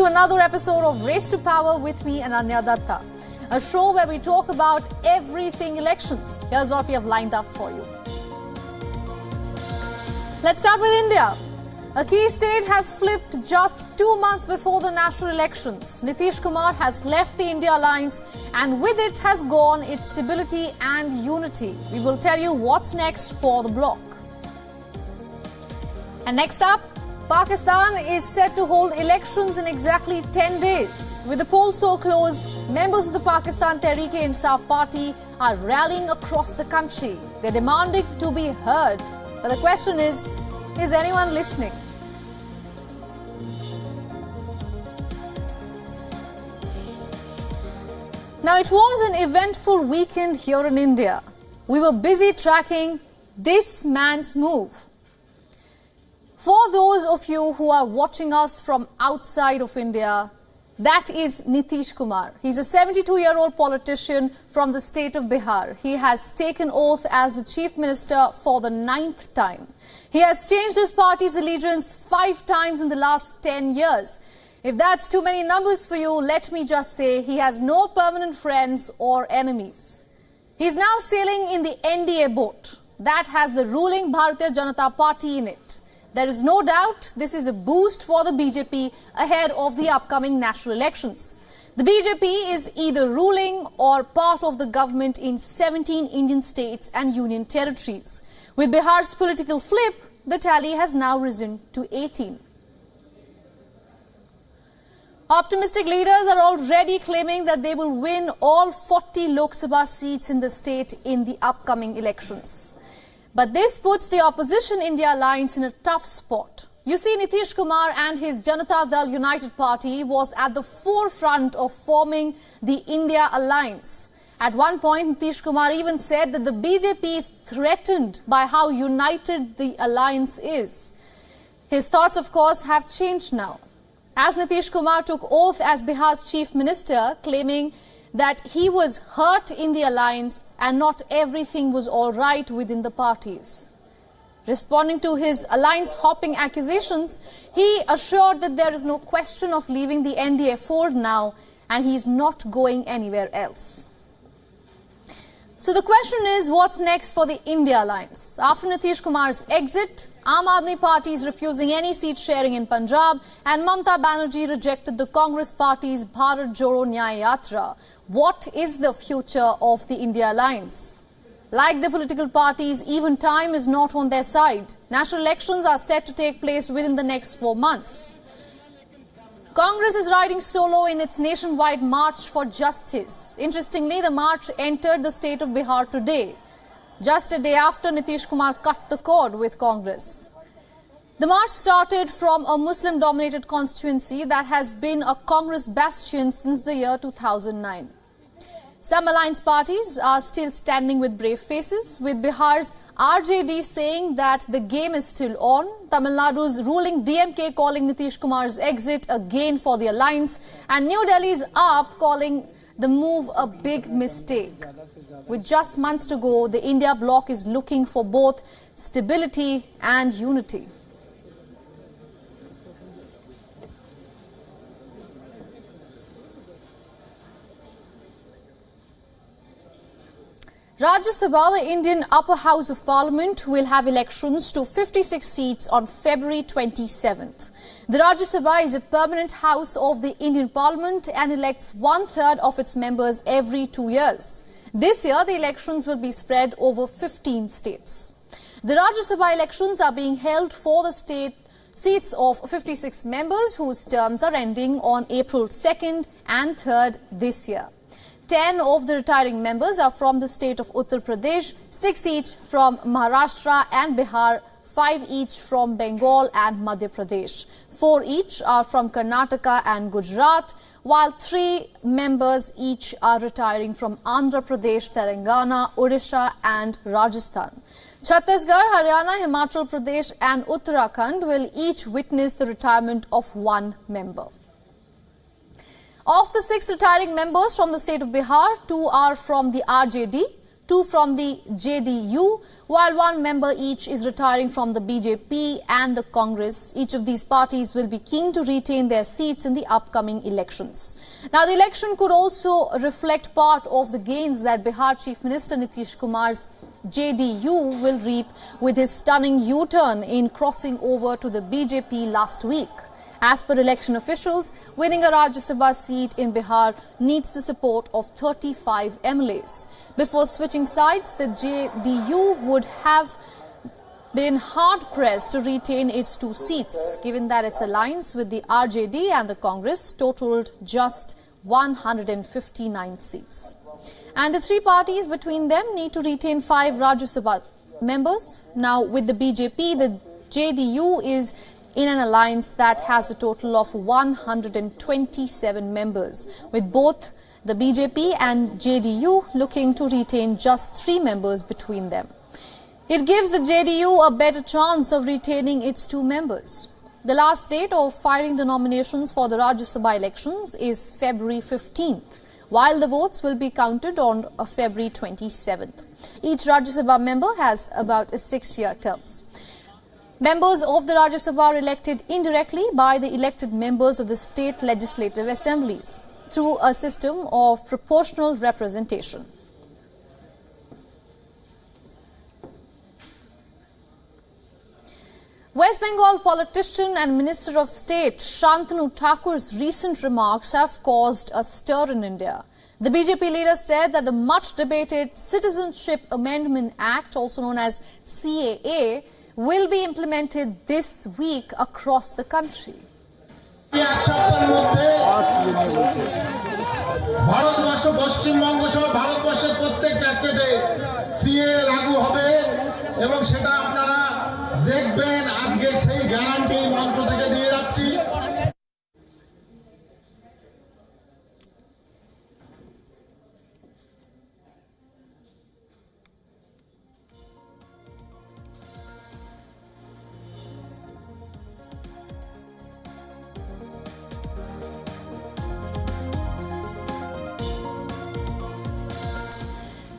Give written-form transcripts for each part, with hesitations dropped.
to another episode of Race to Power with me, I.N.D.I.A, a show where we talk about everything elections. Here's what we have lined up for you. Let's start with India. A key state has flipped just 2 months before the national elections. Nitish Kumar has left the India alliance, and with it has gone its stability and unity. We will tell you what's next for the bloc. And next up, Pakistan is set to hold elections in exactly 10 days. With the polls so close, members of the Pakistan Tehreek-e-Insaf party are rallying across the country. They're demanding to be heard. But the question is anyone listening? Now, it was an eventful weekend here in India. We were busy tracking this man's move. For those of you who are watching us from outside of India, that is Nitish Kumar. He's a 72-year-old politician from the state of Bihar. He has taken oath as the chief minister for the 9th time. He has changed his party's allegiance 5 times in the last 10 years. If that's too many numbers for you, let me just say he has no permanent friends or enemies. He's now sailing in the N.D.I.A boat that has the ruling Bharatiya Janata Party in it. There is no doubt this is a boost for the BJP ahead of the upcoming national elections. The BJP is either ruling or part of the government in 17 Indian states and union territories. With Bihar's political flip, the tally has now risen to 18. Optimistic leaders are already claiming that they will win all 40 Lok Sabha seats in the state in the upcoming elections. But this puts the opposition India alliance in a tough spot. You see, Nitish Kumar and his Janata Dal United Party was at the forefront of forming the India alliance. At one point, Nitish Kumar even said that the BJP is threatened by how united the alliance is. His thoughts, of course, have changed now, as Nitish Kumar took oath as Bihar's chief minister, claiming that he was hurt in the alliance and not everything was all right within the parties. Responding to his alliance-hopping accusations, he assured that there is no question of leaving the N.D.I.A fold now and he is not going anywhere else. So the question is, what's next for the India alliance? After Nitish Kumar's exit, Aam Aadmi Party is refusing any seat sharing in Punjab, and Mamata Banerjee rejected the Congress Party's Bharat Jodo Nyaya Yatra. What is the future of the India alliance? Like the political parties, even time is not on their side. National elections are set to take place within the next 4 months. Congress is riding solo in its nationwide March for Justice. Interestingly, the march entered the state of Bihar today, just a day after Nitish Kumar cut the cord with Congress. The march started from a Muslim-dominated constituency that has been a Congress bastion since the year 2009. Some alliance parties are still standing with brave faces, with Bihar's RJD saying that the game is still on, Tamil Nadu's ruling DMK calling Nitish Kumar's exit a gain for the alliance, and New Delhi's AAP calling the move a big mistake. With just months to go, the India bloc is looking for both stability and unity. Rajya Sabha, the Indian upper house of parliament, will have elections to 56 seats on February 27th. The Rajya Sabha is a permanent house of the Indian parliament and elects 1/3 of its members every 2 years. This year, the elections will be spread over 15 states. The Rajya Sabha elections are being held for the state seats of 56 members whose terms are ending on April 2nd and 3rd this year. 10 of the retiring members are from the state of Uttar Pradesh, 6 each from Maharashtra and Bihar, 5 each from Bengal and Madhya Pradesh. 4 each are from Karnataka and Gujarat, while 3 members each are retiring from Andhra Pradesh, Telangana, Odisha and Rajasthan. Chhattisgarh, Haryana, Himachal Pradesh and Uttarakhand will each witness the retirement of 1 member. Of the 6 retiring members from the state of Bihar, 2 are from the RJD, 2 from the JDU, while 1 member each is retiring from the BJP and the Congress. Each of these parties will be keen to retain their seats in the upcoming elections. Now, the election could also reflect part of the gains that Bihar Chief Minister Nitish Kumar's JDU will reap with his stunning U-turn in crossing over to the BJP last week. As per election officials, winning a Rajya Sabha seat in Bihar needs the support of 35 MLAs. Before switching sides, the JDU would have been hard-pressed to retain its 2 seats, given that its alliance with the RJD and the Congress totaled just 159 seats. And the 3 parties between them need to retain 5 Rajya Sabha members. Now, with the BJP, the JDU is in an alliance that has a total of 127 members, with both the BJP and JDU looking to retain just 3 members between them. It gives the JDU a better chance of retaining its 2 members. The last date of filing the nominations for the Rajya Sabha elections is February 15th, while the votes will be counted on February 27th. Each Rajya Sabha member has about a 6-year terms. Members of the Rajya Sabha are elected indirectly by the elected members of the state legislative assemblies through a system of proportional representation. West Bengal politician and Minister of State Shantanu Thakur's recent remarks have caused a stir in India. The BJP leader said that the much-debated Citizenship Amendment Act, also known as CAA, will be implemented this week across the country.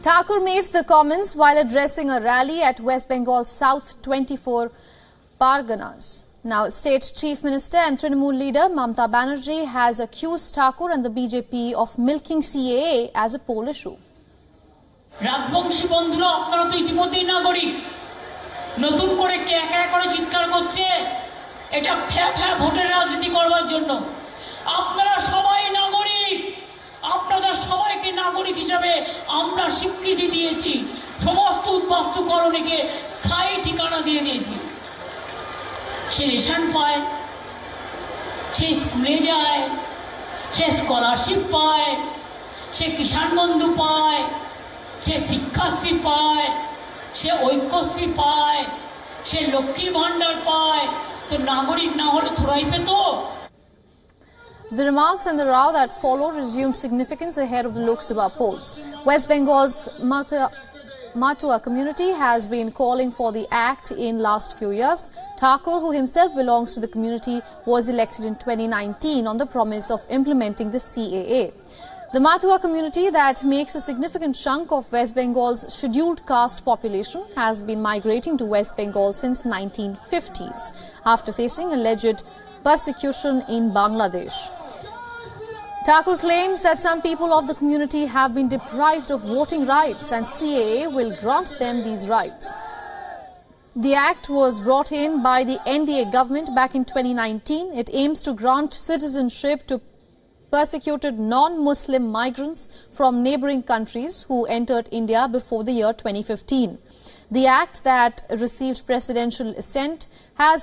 Thakur made the comments while addressing a rally at West Bengal South 24 Parganas. Now, State Chief Minister and Trinamool leader Mamata Banerjee has accused Thakur and the BJP of milking CAA as a poll issue. Rajbanshi বন্ধুরা আপনারা তো ইতিমধ্যেই নাগরিক নতুন করে কে একা করে চিৎকার করছে এটা ফ্যা ভোটের রাজনীতি করবার জন্য আপনারা সবাই নাগরিক আপনাদের সবাইকে নাগরিক হিসেবে আমরা স্বীকৃতি দিয়েছি সমস্ত উদ্বাস্তু কলোনিকে স্থায়ী ঠিকানা দিয়ে দিয়েছি সে রেশন পায় সে স্কুলে যায় সে স্কলারশিপ পায় সে কিষাণ বন্ধু পায় সে শিক্ষাশ্রী পায় সে ঐক্যশ্রী পায় সে লক্ষ্মীর ভাণ্ডার পায় তো নাগরিক না হলে থোড়াই পেত। The remarks and the row that followed resumed significance ahead of the Lok Sabha polls. West Bengal's Matua community has been calling for the act in last few years. Thakur, who himself belongs to the community, was elected in 2019 on the promise of implementing the CAA. The Matua community, that makes a significant chunk of West Bengal's scheduled caste population, has been migrating to West Bengal since 1950s after facing alleged persecution in Bangladesh. Thakur claims that some people of the community have been deprived of voting rights and CAA will grant them these rights. The act was brought in by the N.D.A government back in 2019. It aims to grant citizenship to persecuted non-Muslim migrants from neighboring countries who entered India before the year 2015. The act that received presidential assent has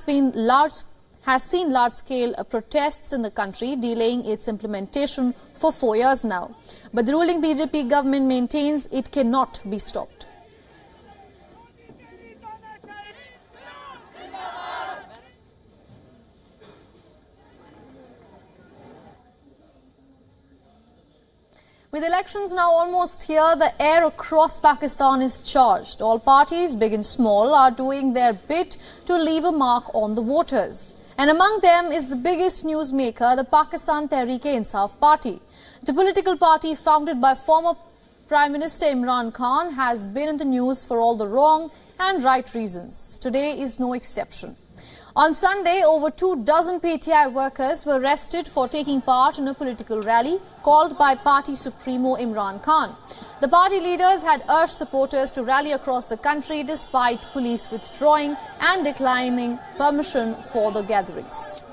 seen large-scale protests in the country, delaying its implementation for 4 years now. But the ruling BJP government maintains it cannot be stopped. With elections now almost here, the air across Pakistan is charged. All parties, big and small, are doing their bit to leave a mark on the voters. And among them is the biggest newsmaker, the Pakistan Tehreek-e-Insaf party. The political party, founded by former Prime Minister Imran Khan has been in the news for all the wrong and right reasons. Today is no exception. On Sunday, over 24 PTI workers were arrested for taking part in a political rally called by party supremo Imran Khan. The party leaders had urged supporters to rally across the country despite police withdrawing and declining permission for the gatherings.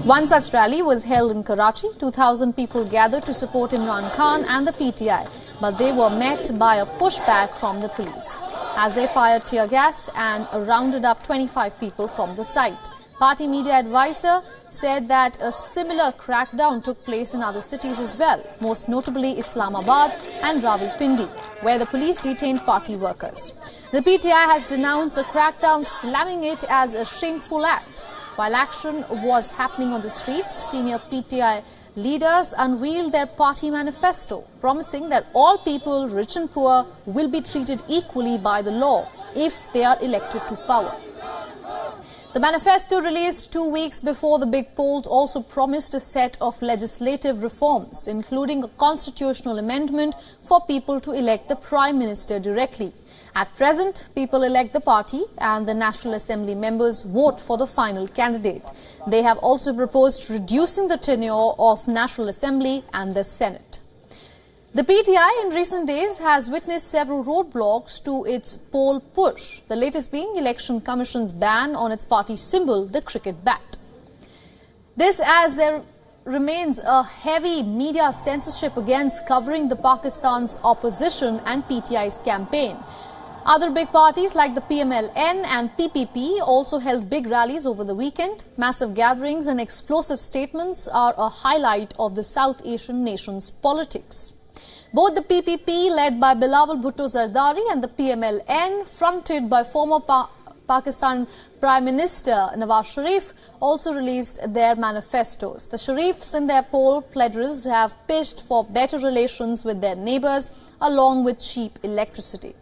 One such rally was held in Karachi. 2,000 people gathered to support Imran Khan and the PTI, but they were met by a pushback from the police as they fired tear gas and rounded up 25 people from the site. Party media advisor said that a similar crackdown took place in other cities as well, most notably Islamabad and Rawalpindi, where the police detained party workers. The PTI has denounced the crackdown, slamming it as a shameful act. While action was happening on the streets, senior PTI leaders unveiled their party manifesto, promising that all people, rich and poor, will be treated equally by the law if they are elected to power. The manifesto, released 2 weeks before the big polls, also promised a set of legislative reforms, including a constitutional amendment for people to elect the Prime Minister directly. At present, people elect the party and the National Assembly members vote for the final candidate. They have also proposed reducing the tenure of National Assembly and the Senate. The PTI in recent days has witnessed several roadblocks to its poll push, the latest being Election Commission's ban on its party symbol, the cricket bat. This as there remains a heavy media censorship against covering the Pakistan's opposition and PTI's campaign. Other big parties like the PMLN and PPP also held big rallies over the weekend. Massive gatherings and explosive statements are a highlight of the South Asian nation's politics. Both the PPP, led by Bilawal Bhutto Zardari, and the PMLN, fronted by former Pakistan Prime Minister Nawaz Sharif, also released their manifestos. The Sharifs in their poll pledges have pitched for better relations with their neighbours along with cheap electricity.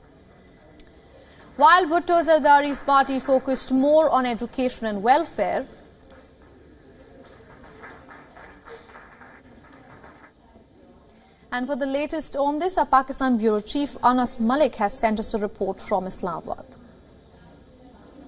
While Bhutto Zardari's party focused more on education and welfare, and for the latest on this, our Pakistan Bureau Chief Anas Malik has sent us a report from Islamabad.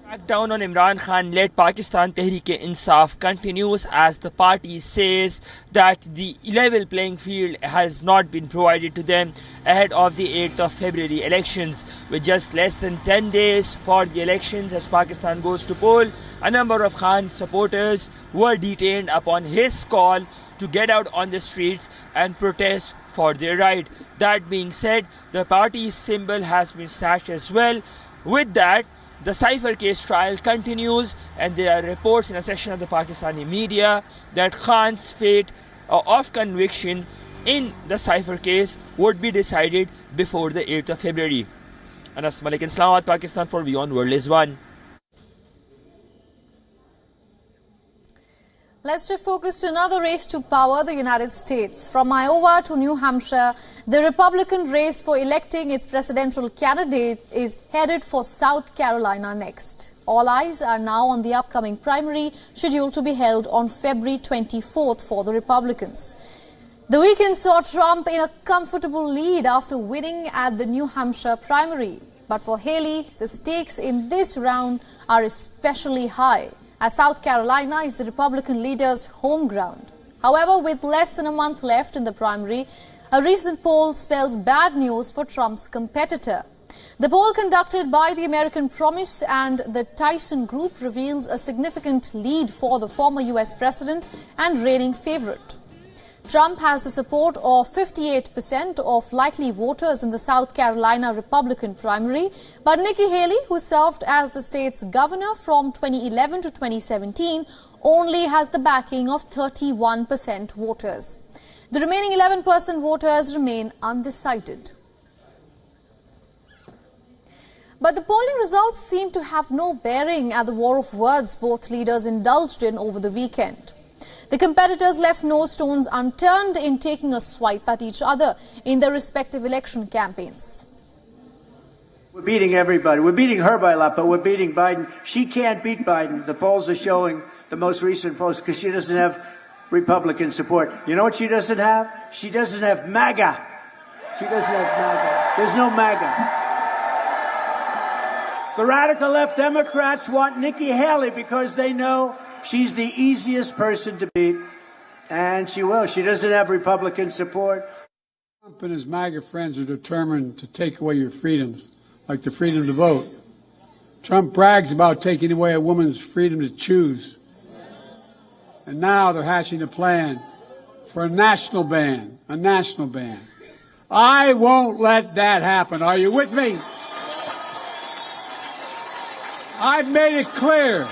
Crackdown on Imran Khan-led Pakistan Tehreek-e-Insaf continues as the party says that the level playing field has not been provided to them ahead of the 8th of February elections. With just less than 10 days for the elections as Pakistan goes to poll, a number of Khan supporters were detained upon his call to get out on the streets and protest for their right. That being said, the party's symbol has been snatched as well. With that, the cipher case trial continues, and there are reports in a section of the Pakistani media that Khan's fate of conviction in the cipher case would be decided before the 8th of February. Anas Malik in Islamabad, Pakistan for WION The World is One. Let's shift focus to another race to power, the United States. From Iowa to New Hampshire, the Republican race for electing its presidential candidate is headed for South Carolina next. All eyes are now on the upcoming primary scheduled to be held on February 24th for the Republicans. The weekend saw Trump in a comfortable lead after winning at the New Hampshire primary. But for Haley, the stakes in this round are especially high, as South Carolina is the Republican leader's home ground. However, with less than a month left in the primary, a recent poll spells bad news for Trump's competitor. The poll conducted by the American Promise and the Tyson Group reveals a significant lead for the former U.S. president and reigning favorite. Trump has the support of 58% of likely voters in the South Carolina Republican primary, but Nikki Haley, who served as the state's governor from 2011 to 2017, only has the backing of 31% voters. The remaining 11% voters remain undecided. But the polling results seem to have no bearing at the war of words both leaders indulged in over the weekend. The competitors left no stones unturned in taking a swipe at each other in their respective election campaigns. We're beating everybody. We're beating her by a lot, but we're beating Biden. She can't beat Biden. The polls are showing, the most recent polls, because she doesn't have Republican support. You know what she doesn't have? She doesn't have MAGA. She doesn't have MAGA. There's no MAGA. The radical left Democrats want Nikki Haley because they know she's the easiest person to beat, and she will. She doesn't have Republican support. Trump and his MAGA friends are determined to take away your freedoms, like the freedom to vote. Trump brags about taking away a woman's freedom to choose. And now they're hatching a plan for a national ban, I won't let that happen. Are you with me? I've made it clear.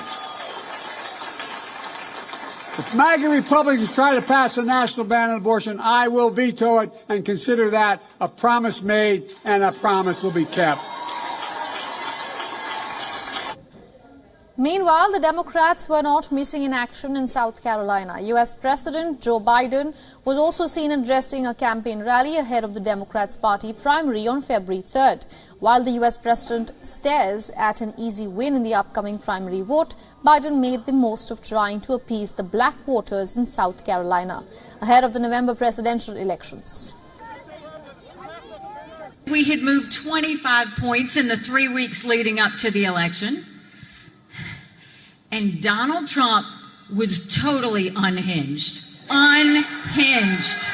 If MAGA Republicans try to pass a national ban on abortion, I will veto it and consider that a promise made, and a promise will be kept. Meanwhile, the Democrats were not missing in action in South Carolina. U.S. President Joe Biden was also seen addressing a campaign rally ahead of the Democrats' party primary on February 3rd. While the U.S. President stares at an easy win in the upcoming primary vote, Biden made the most of trying to appease the black voters in South Carolina ahead of the November presidential elections. We had moved 25 points in the 3 weeks leading up to the election. And Donald Trump was totally unhinged. Unhinged.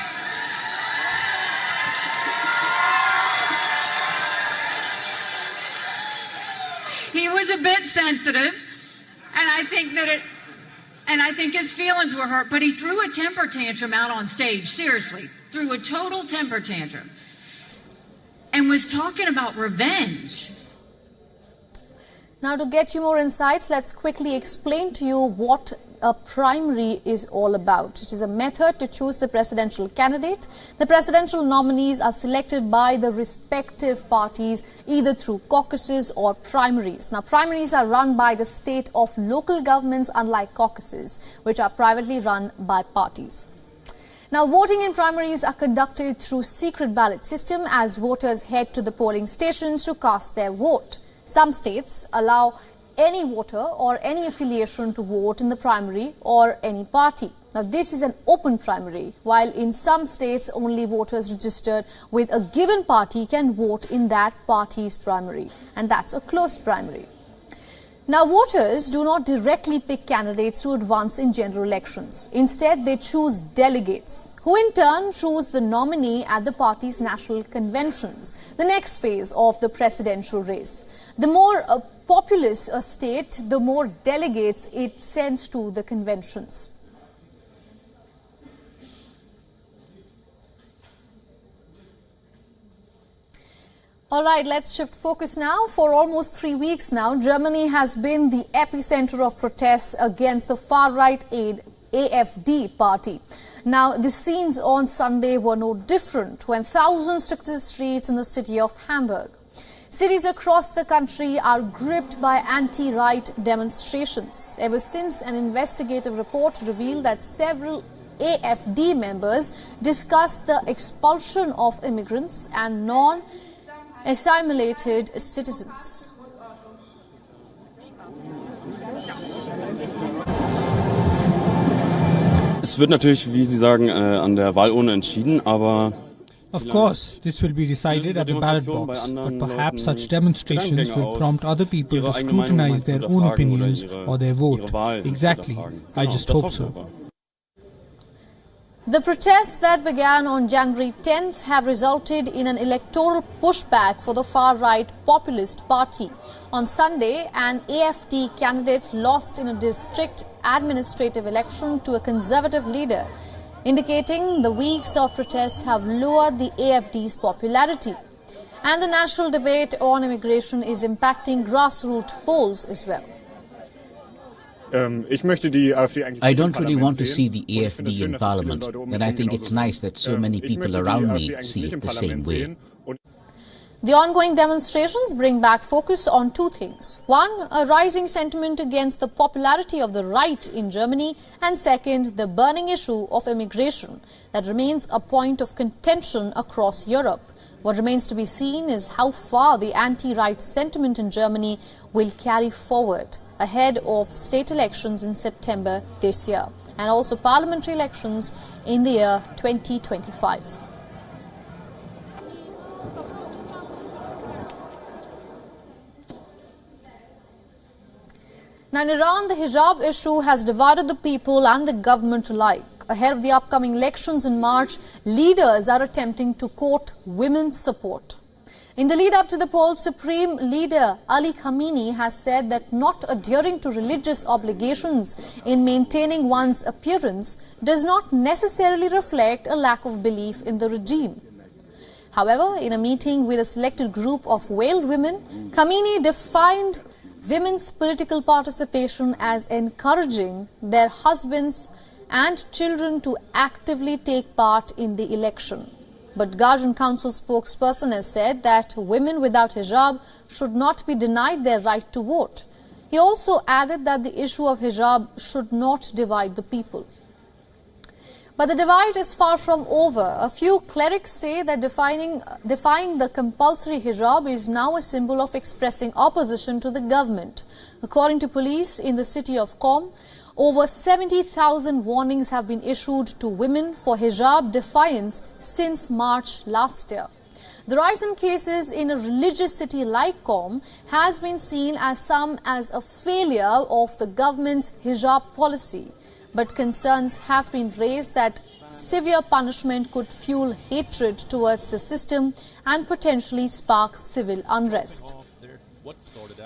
He was a bit sensitive, and I think his feelings were hurt, but he threw a temper tantrum out on stage, seriously, threw a total temper tantrum, and was talking about revenge. Now, to get you more insights, let's quickly explain to you what a primary is all about. It is a method to choose the presidential candidate. The presidential nominees are selected by the respective parties either through caucuses or primaries. Now, primaries are run by the state of local governments, unlike caucuses, which are privately run by parties. Now, voting in primaries are conducted through secret ballot system as voters head to the polling stations to cast their vote. Some states allow any voter or any affiliation to vote in the primary or any party. Now, this is an open primary, while in some states only voters registered with a given party can vote in that party's primary, and that's a closed primary. Now, voters do not directly pick candidates to advance in general elections. Instead, they choose delegates, who in turn choose the nominee at the party's national conventions, the next phase of the presidential race. The more populous a state, the more delegates it sends to the conventions. All right, let's shift focus now. For almost 3 weeks now, Germany has been the epicenter of protests against the far-right AfD party. Now, the scenes on Sunday were no different when thousands took to the streets in the city of Hamburg. Cities across the country are gripped by anti-right demonstrations ever since an investigative report revealed that several AfD members discussed the expulsion of immigrants and non-assimilated citizens. Es wird natürlich, wie Sie sagen, an der Wahlurne entschieden, aber of course, this will be decided at the ballot box, but perhaps such demonstrations will prompt other people to scrutinize their own opinions or their vote. Exactly. I just hope so. The protests that began on January 10th have resulted in an electoral pushback for the far-right populist party. On Sunday, an AfD candidate lost in a district administrative election to a conservative leader, indicating the weeks of protests have lowered the AfD's popularity. And the national debate on immigration is impacting grassroots polls as well. I don't really want to see the AfD in Parliament, and I think it's nice that so many people around me see it the same way. The ongoing demonstrations bring back focus on two things. One, a rising sentiment against the popularity of the right in Germany, and second, the burning issue of immigration that remains a point of contention across Europe. What remains to be seen is how far the anti-right sentiment in Germany will carry forward ahead of state elections in September this year and also parliamentary elections in the year 2025. Now, in Iran, the hijab issue has divided the people and the government alike. Ahead of the upcoming elections in March, leaders are attempting to court women's support. In the lead-up to the polls, Supreme Leader Ali Khamenei has said that not adhering to religious obligations in maintaining one's appearance does not necessarily reflect a lack of belief in the regime. However, in a meeting with a selected group of veiled women, Khamenei defined women's political participation as encouraging their husbands and children to actively take part in the election. But Guardian Council spokesperson has said that women without hijab should not be denied their right to vote. He also added that the issue of hijab should not divide the people. But the divide is far from over. A few clerics say that defying the compulsory hijab is now a symbol of expressing opposition to the government. According to police in the city of Qom, over 70,000 warnings have been issued to women for hijab defiance since March last year. The rise in cases in a religious city like Qom has been seen as a failure of the government's hijab policy. But concerns have been raised that severe punishment could fuel hatred towards the system and potentially spark civil unrest.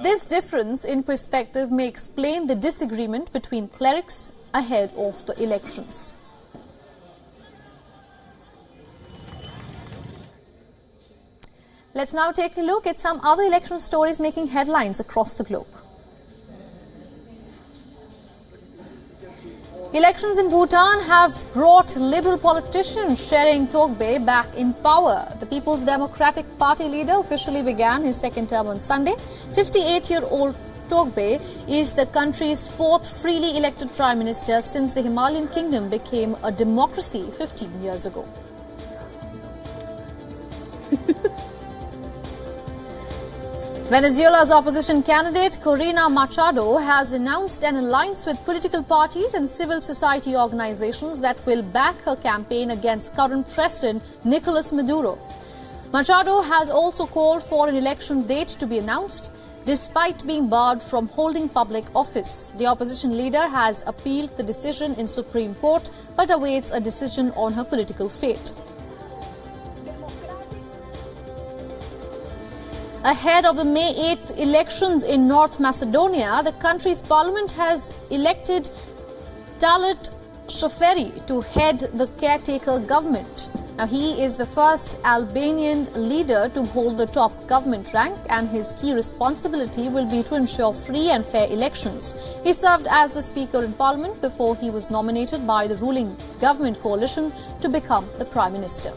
This difference in perspective may explain the disagreement between clerics ahead of the elections. Let's now take a look at some other election stories making headlines across the globe. Elections in Bhutan have brought liberal politician Tshering Togbe back in power. The People's Democratic Party leader officially began his second term on Sunday. 58-year-old Togbe is the country's fourth freely elected prime minister since the Himalayan kingdom became a democracy 15 years ago. Venezuela's opposition candidate Corina Machado has announced an alliance with political parties and civil society organizations that will back her campaign against current President Nicolas Maduro. Machado has also called for an election date to be announced, despite being barred from holding public office. The opposition leader has appealed the decision in Supreme Court but awaits a decision on her political fate. Ahead of the May 8th elections in North Macedonia, the country's parliament has elected Talat Shoferi to head the caretaker government. Now, he is the first Albanian leader to hold the top government rank, and his key responsibility will be to ensure free and fair elections. He served as the Speaker in Parliament before he was nominated by the ruling government coalition to become the Prime Minister.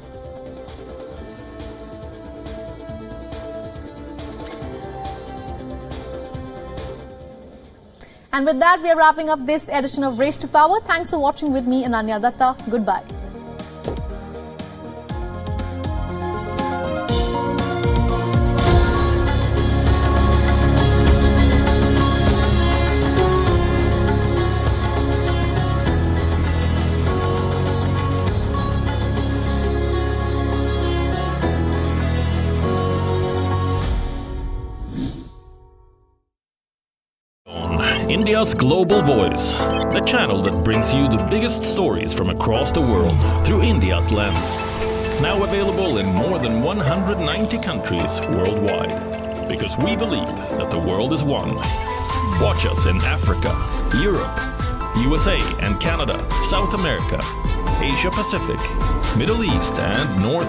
And with that, we are wrapping up this edition of Race to Power. Thanks for watching with me, Ananya Datta. Goodbye. India's Global Voice, the channel that brings you the biggest stories from across the world through India's lens. Now available in more than 190 countries worldwide. Because we believe that the world is one. Watch us in Africa, Europe, USA and Canada, South America, Asia Pacific, Middle East and North